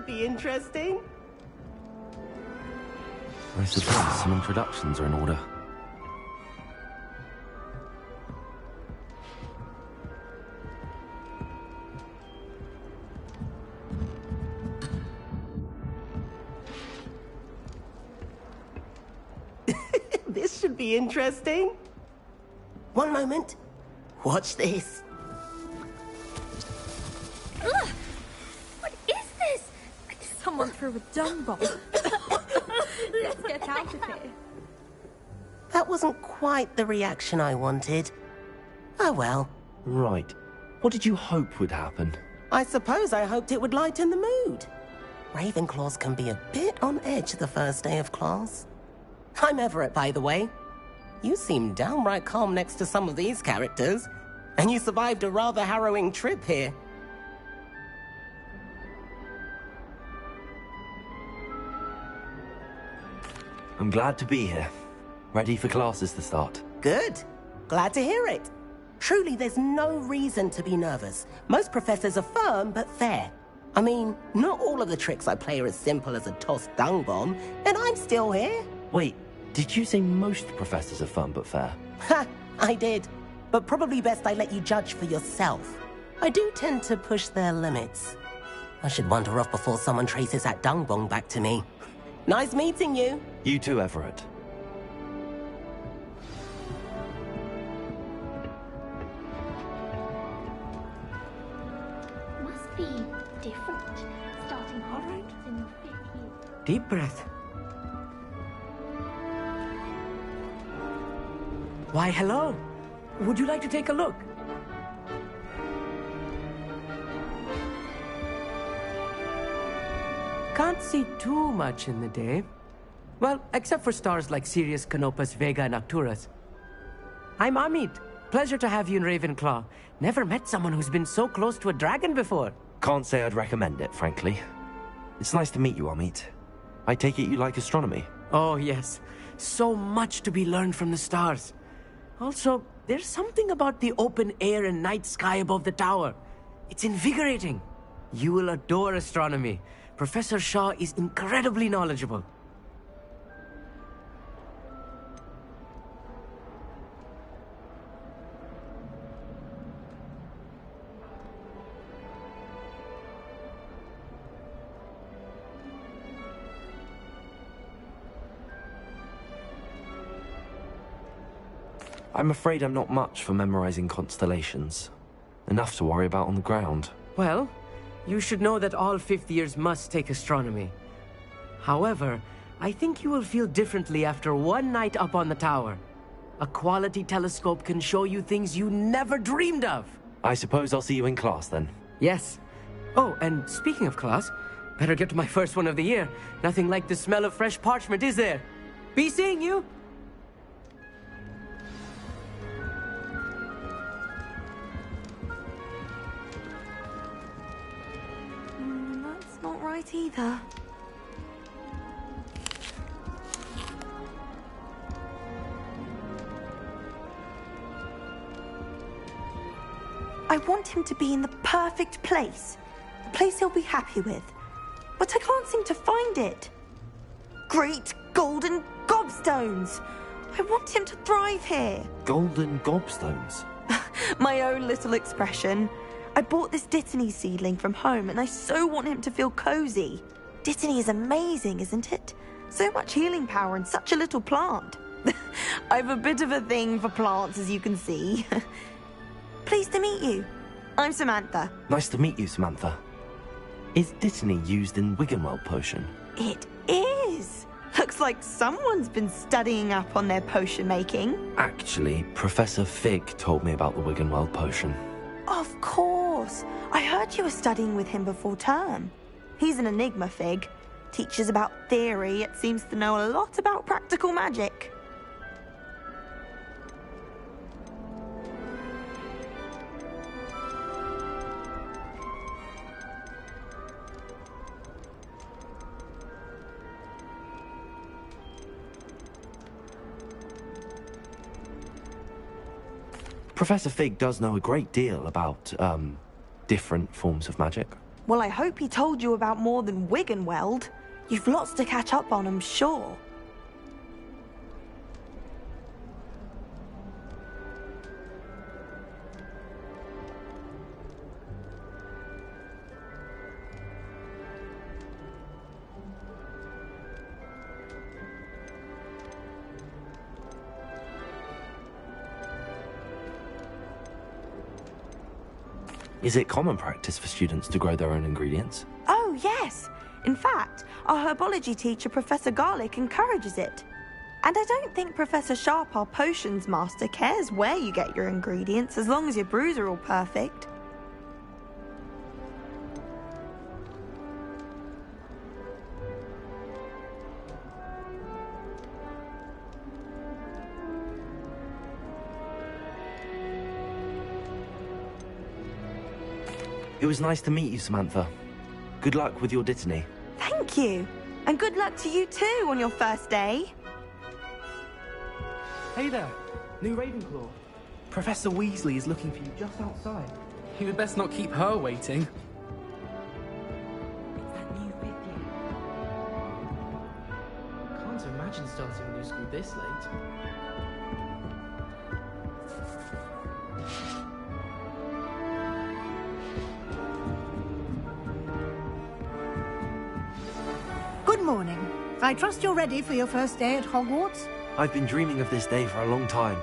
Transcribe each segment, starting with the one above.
should be interesting. I suppose some introductions are in order. This should be interesting. One moment. Watch this. Ugh! What is this? Someone threw a dung bomb. Let's get out of here. That wasn't quite the reaction I wanted. Oh well. Right. What did you hope would happen? I suppose I hoped it would lighten the mood. Ravenclaws can be a bit on edge the first day of class. I'm Everett, by the way. You seem downright calm next to some of these characters, and you survived a rather harrowing trip here. I'm glad to be here. Ready for classes to start. Good. Glad to hear it. Truly, there's no reason to be nervous. Most professors are firm but fair. I mean, not all of the tricks I play are as simple as a tossed dung bomb, and I'm still here. Wait, did you say most professors are fun but fair? Ha! I did. But probably best I let you judge for yourself. I do tend to push their limits. I should wander off before someone traces that dung bomb back to me. Nice meeting you. You too, Everett. Must be different. Starting Hogwarts in your 5th year. Deep breath. Why, hello. Would you like to take a look? Can't see too much in the day. Well, except for stars like Sirius, Canopus, Vega, and Arcturus. I'm Amit. Pleasure to have you in Ravenclaw. Never met someone who's been so close to a dragon before. Can't say I'd recommend it, frankly. It's nice to meet you, Amit. I take it you like astronomy? Oh, yes. So much to be learned from the stars. Also, there's something about the open air and night sky above the tower. It's invigorating. You will adore astronomy. Professor Shaw is incredibly knowledgeable. I'm afraid I'm not much for memorizing constellations. Enough to worry about on the ground. Well, you should know that all 5th years must take astronomy. However, I think you will feel differently after one night up on the tower. A quality telescope can show you things you never dreamed of. I suppose I'll see you in class then. Yes. Oh, and speaking of class, better get to my first one of the year. Nothing like the smell of fresh parchment, is there? Be seeing you! That's not right either. I want him to be in the perfect place. The place he'll be happy with. But I can't seem to find it. Great golden gobstones! I want him to thrive here. Golden gobstones? My own little expression. I bought this Dittany seedling from home and I so want him to feel cozy. Dittany is amazing, isn't it? So much healing power in such a little plant. I've a bit of a thing for plants, as you can see. Pleased to meet you. I'm Samantha. Nice to meet you, Samantha. Is Dittany used in Wiggenweld potion? It is. Looks like someone's been studying up on their potion making. Actually, Professor Fig told me about the Wiggenweld potion. Of course. I heard you were studying with him before term. He's an enigma, Fig. Teaches about theory, yet seems to know a lot about practical magic. Professor Fig does know a great deal about, different forms of magic. Well, I hope he told you about more than Wiggenweld. You've lots to catch up on, I'm sure. Is it common practice for students to grow their own ingredients? Oh, yes. In fact, our herbology teacher, Professor Garlick, encourages it. And I don't think Professor Sharp, our potions master, cares where you get your ingredients as long as your brews are all perfect. It was nice to meet you, Samantha. Good luck with your dittany. Thank you. And good luck to you too on your first day. Hey there, new Ravenclaw. Professor Weasley is looking for you just outside. You had best not keep her waiting. It's that new fifth year. Can't imagine starting a new school this late. Good morning. I trust you're ready for your first day at Hogwarts? I've been dreaming of this day for a long time.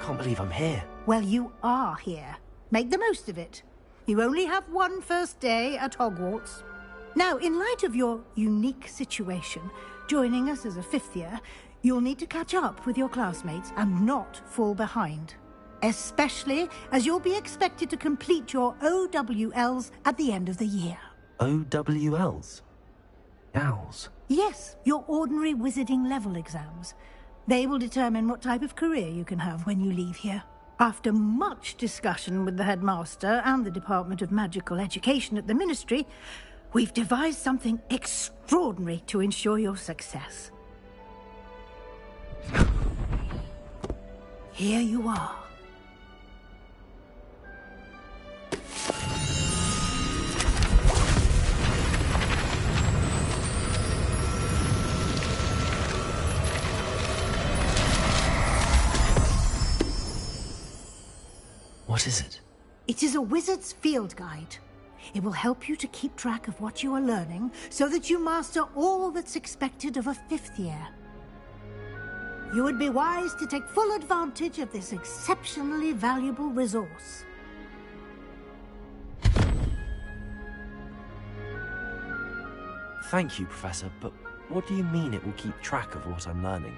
Can't believe I'm here. Well, you are here. Make the most of it. You only have one first day at Hogwarts. Now, in light of your unique situation, joining us as a fifth year, you'll need to catch up with your classmates and not fall behind. Especially as you'll be expected to complete your OWLs at the end of the year. OWLs? Owls? Yes, your ordinary wizarding level exams. They will determine what type of career you can have when you leave here. After much discussion with the headmaster and the Department of Magical Education at the Ministry, we've devised something extraordinary to ensure your success. Here you are. What is it? It is a wizard's field guide. It will help you to keep track of what you are learning so that you master all that's expected of a fifth year. You would be wise to take full advantage of this exceptionally valuable resource. Thank you, Professor, but what do you mean it will keep track of what I'm learning?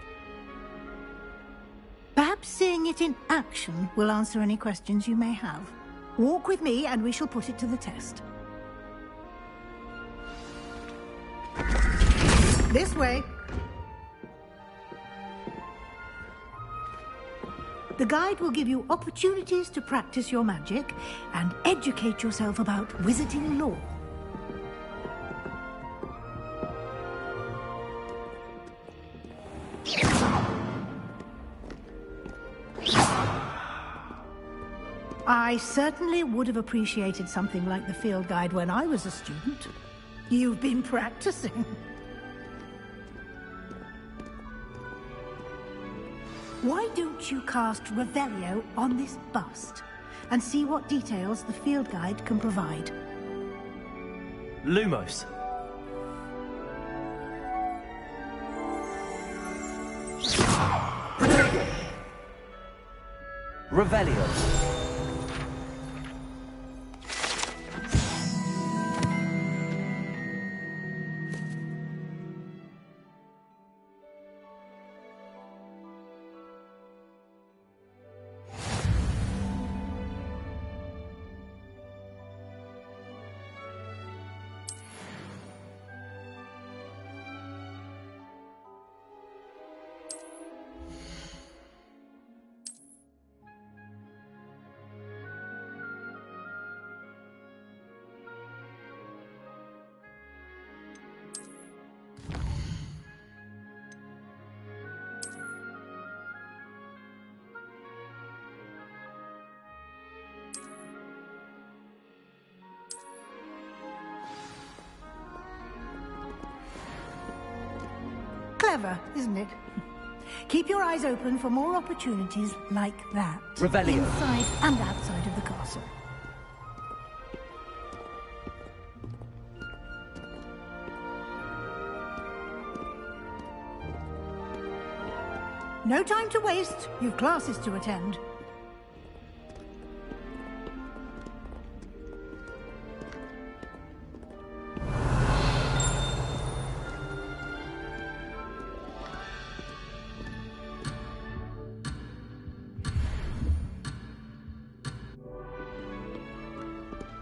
Perhaps seeing it in action will answer any questions you may have. Walk with me and we shall put it to the test. This way. The guide will give you opportunities to practice your magic and educate yourself about wizarding lore. I certainly would have appreciated something like the field guide when I was a student. You've been practicing. Why don't you cast Revelio on this bust and see what details the field guide can provide? Lumos. Revelio. Clever, isn't it? Keep your eyes open for more opportunities like that. Revelio. Inside and outside of the castle. No time to waste. You've classes to attend.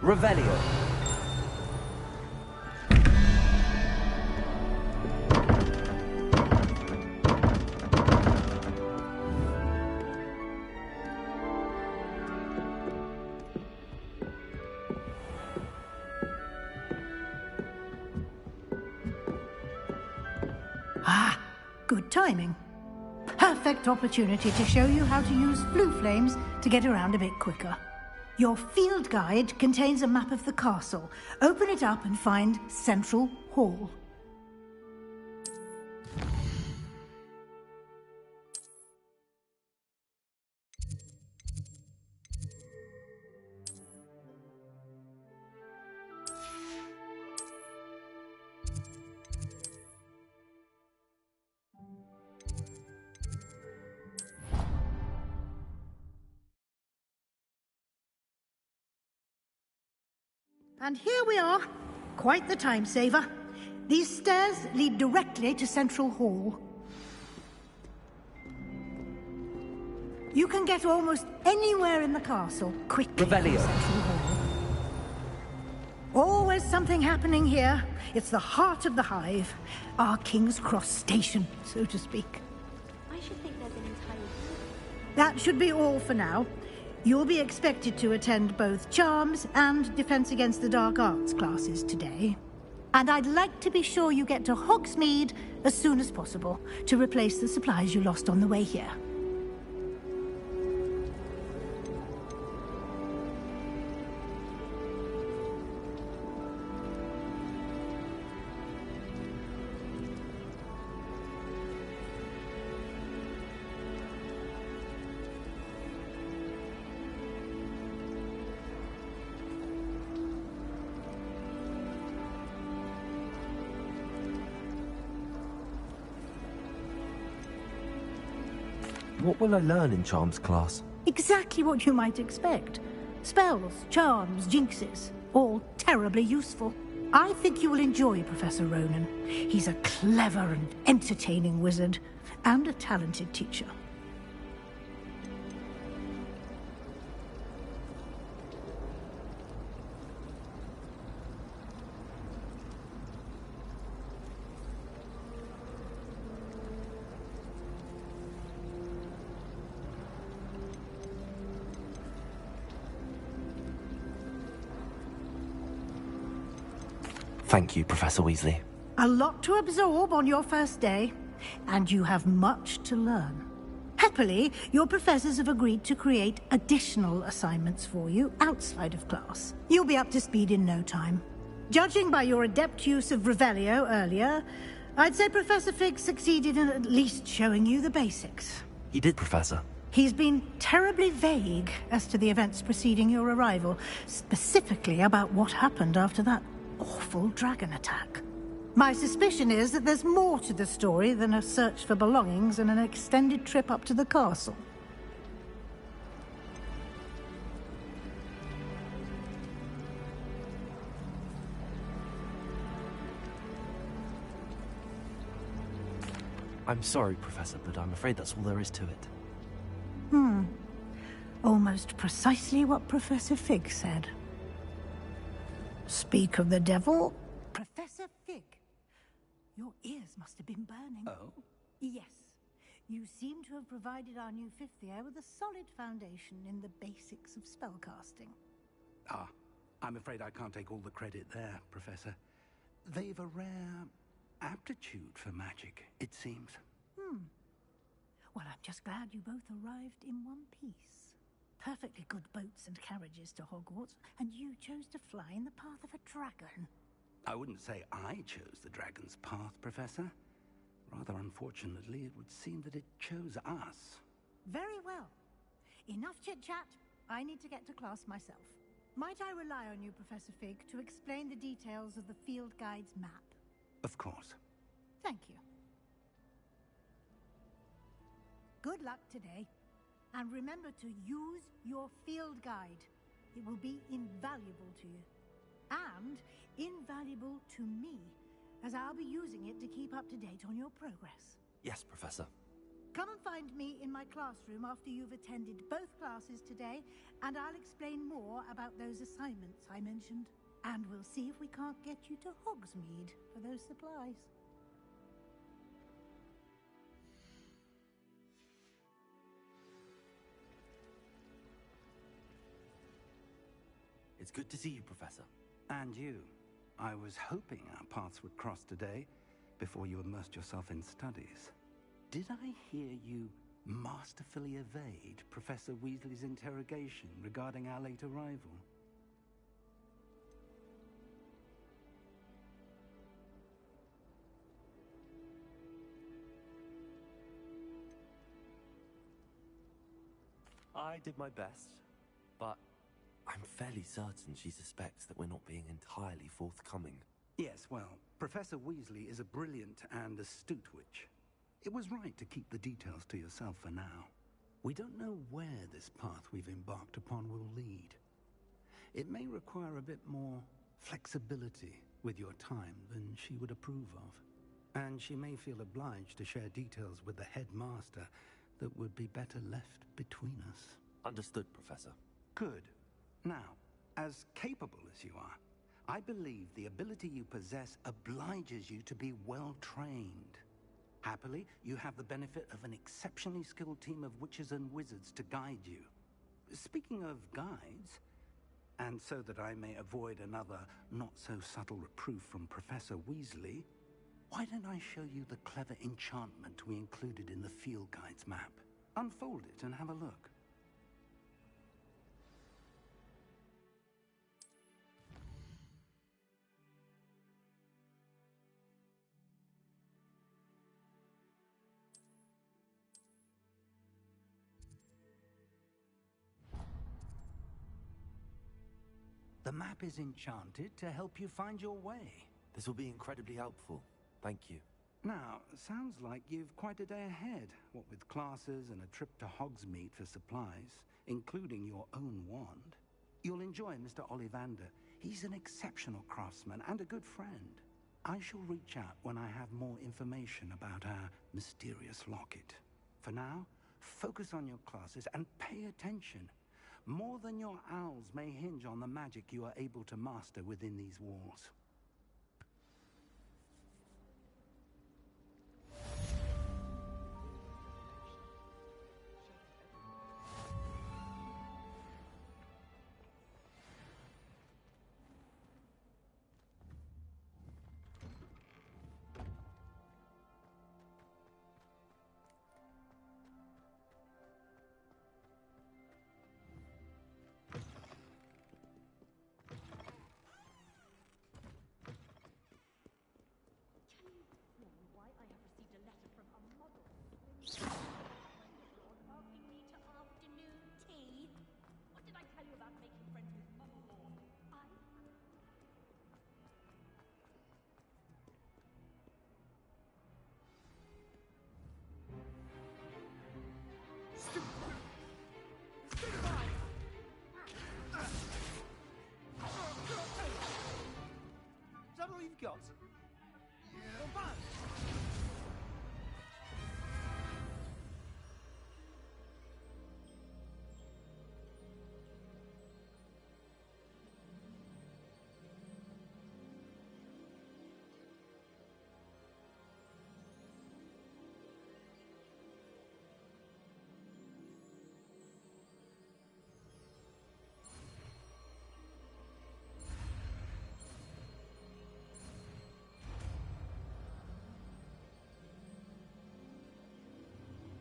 Revelio. Ah, good timing. Perfect opportunity to show you how to use blue flames to get around a bit quicker. Your field guide contains a map of the castle. Open it up and find Central Hall. And here we are. Quite the time saver. These stairs lead directly to Central Hall. You can get almost anywhere in the castle quickly. Revelio. From Central Hall. Always something happening here. It's the heart of the hive. Our King's Cross station, so to speak. I should think there's an entire... That should be all for now. You'll be expected to attend both Charms and Defense Against the Dark Arts classes today. And I'd like to be sure you get to Hogsmeade as soon as possible to replace the supplies you lost on the way here. What will I learn in Charms class? Exactly what you might expect. Spells, charms, jinxes, all terribly useful. I think you will enjoy Professor Ronan. He's a clever and entertaining wizard, and a talented teacher. Thank you, Professor Weasley. A lot to absorb on your first day, and you have much to learn. Happily, your professors have agreed to create additional assignments for you outside of class. You'll be up to speed in no time. Judging by your adept use of Revelio earlier, I'd say Professor Fig succeeded in at least showing you the basics. He did, Professor. He's been terribly vague as to the events preceding your arrival, specifically about what happened after that awful dragon attack. My suspicion is that there's more to the story than a search for belongings and an extended trip up to the castle. I'm sorry, Professor, but I'm afraid that's all there is to it. Almost precisely what Professor Fig said. Speak of the devil, Professor Fig. Your ears must have been burning. Oh? Yes. You seem to have provided our new fifth year with a solid foundation in the basics of spellcasting. Ah, I'm afraid I can't take all the credit there, Professor. They've a rare aptitude for magic, it seems. Well, I'm just glad you both arrived in one piece. Perfectly good boats and carriages to Hogwarts, and you chose to fly in the path of a dragon. I wouldn't say I chose the dragon's path, Professor. Rather unfortunately, it would seem that it chose us. Very well. Enough chit-chat. I need to get to class myself. Might I rely on you, Professor Fig, to explain the details of the field guide's map? Of course. Thank you. Good luck today. And remember to use your field guide. It will be invaluable to you. And invaluable to me, as I'll be using it to keep up to date on your progress. Yes, Professor. Come and find me in my classroom after you've attended both classes today, and I'll explain more about those assignments I mentioned. And we'll see if we can't get you to Hogsmeade for those supplies. It's good to see you, Professor. And you. I was hoping our paths would cross today, before you immersed yourself in studies. Did I hear you masterfully evade Professor Weasley's interrogation regarding our late arrival? I did my best, but I'm fairly certain she suspects that we're not being entirely forthcoming. Yes, well, Professor Weasley is a brilliant and astute witch. It was right to keep the details to yourself for now. We don't know where this path we've embarked upon will lead. It may require a bit more flexibility with your time than she would approve of. And she may feel obliged to share details with the headmaster that would be better left between us. Understood, Professor. Good. Now, as capable as you are, I believe the ability you possess obliges you to be well-trained. Happily, you have the benefit of an exceptionally skilled team of witches and wizards to guide you. Speaking of guides, and so that I may avoid another not-so-subtle reproof from Professor Weasley, why don't I show you the clever enchantment we included in the field guide's map? Unfold it and have a look. The map is enchanted to help you find your way. This will be incredibly helpful. Thank you. Now, sounds like you've quite a day ahead, what with classes and a trip to Hogsmeade for supplies, including your own wand. You'll enjoy Mr. Ollivander. He's an exceptional craftsman and a good friend. I shall reach out when I have more information about our mysterious locket. For now, focus on your classes and pay attention. More than your owls may hinge on the magic you are able to master within these walls. Why I have received a letter from a model. Asking me to afternoon tea. What did I tell you about making friends with Motherlord? Is that all you've got? Yeah.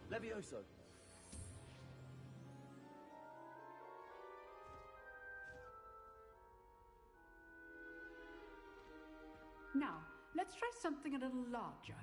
Levioso. Now, let's try something a little larger.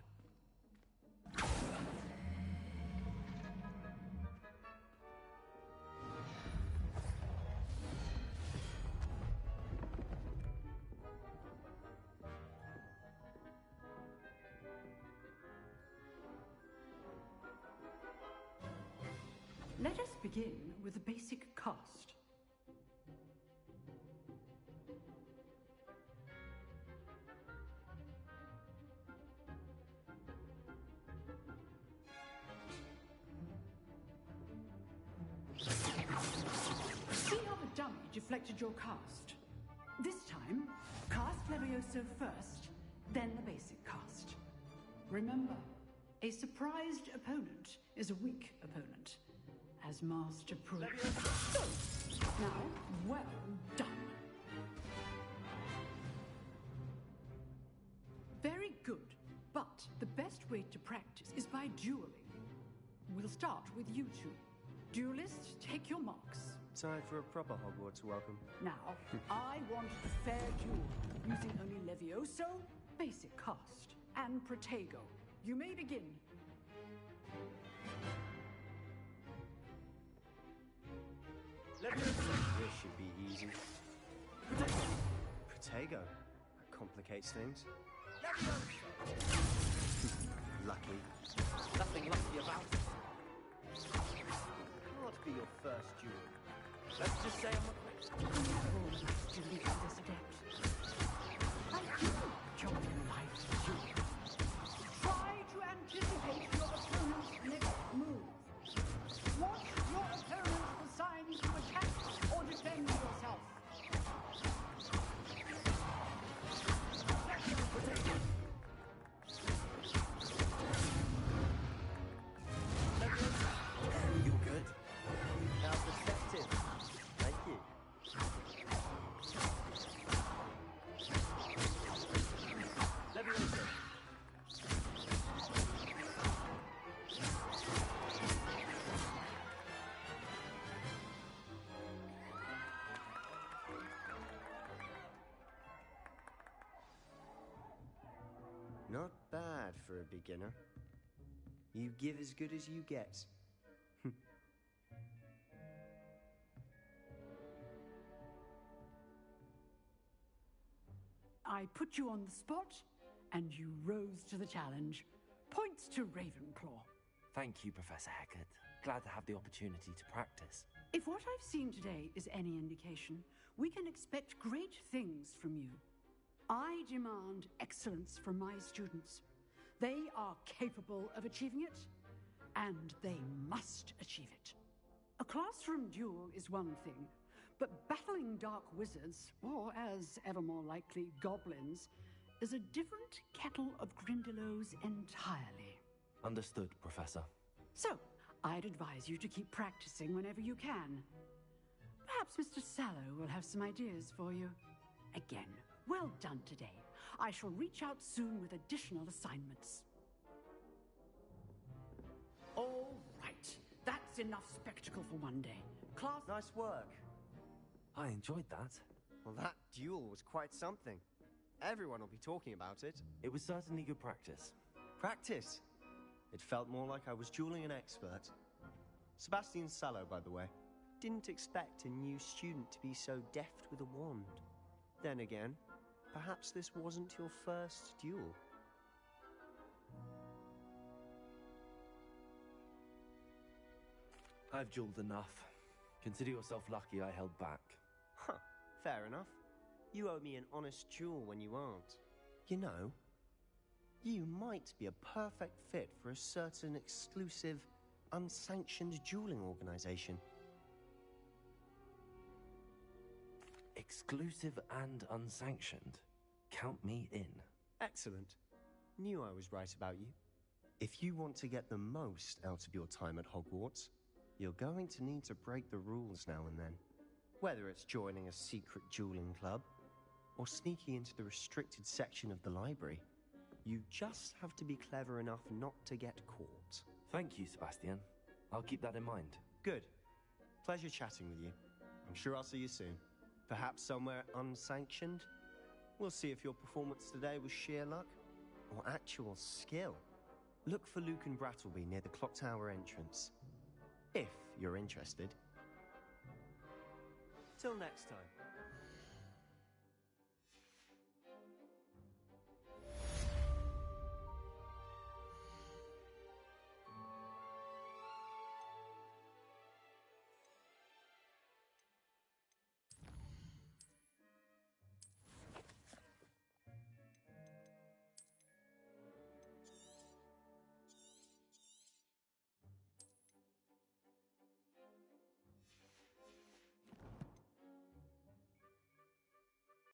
Let us begin with the basic cast. See how the dummy deflected your cast? This time, cast Levioso first, then the basic cast. Remember, a surprised opponent is a weak opponent, as Master proved. So, now, well done. Very good, but the best way to practice is by dueling. We'll start with you two. Duelists, take your marks. Time for a proper Hogwarts welcome. Now, I want a fair duel, using only Levioso, basic cast, and Protego. You may begin. Levioso. This should be easy. Protego. That complicates things. Lucky. Nothing lucky about it. Can't be your first duel. Let's just say I'm a... To lead this adept. I do join life's duel. Try to anticipate your opponent's next move. Watch your opponent decide to attack or defend yourself. You're good. Now perspective. Thank you. Levioso. Not bad for a beginner. You give as good as you get. I put you on the spot, and you rose to the challenge. Points to Ravenclaw. Thank you, Professor Hecat. Glad to have the opportunity to practice. If what I've seen today is any indication, we can expect great things from you. I demand excellence from my students. They are capable of achieving it, and they must achieve it. A classroom duel is one thing, but battling dark wizards, or as ever more likely, goblins, is a different kettle of Grindylows entirely. Understood, Professor. So, I'd advise you to keep practicing whenever you can. Perhaps Mr. Sallow will have some ideas for you. Again, well done today. I shall reach out soon with additional assignments. All right. That's enough spectacle for one day. Class... Nice work. I enjoyed that. Well, that duel was quite something. Everyone will be talking about it. It was certainly good practice. Practice? It felt more like I was dueling an expert. Sebastian Sallow, by the way. Didn't expect a new student to be so deft with a wand. Then again, perhaps this wasn't your first duel. I've dueled enough. Consider yourself lucky I held back. Huh, fair enough. You owe me an honest duel when you aren't. You know, you might be a perfect fit for a certain exclusive, unsanctioned dueling organization. Exclusive and unsanctioned. Count me in. Excellent. Knew I was right about you. If you want to get the most out of your time at Hogwarts, you're going to need to break the rules now and then. Whether it's joining a secret dueling club, or sneaking into the restricted section of the library, you just have to be clever enough not to get caught. Thank you, Sebastian. I'll keep that in mind. Good. Pleasure chatting with you. I'm sure I'll see you soon. Perhaps somewhere unsanctioned? We'll see if your performance today was sheer luck, or actual skill. Look for Luke and Brattleby near the clock tower entrance. If you're interested. Till next time.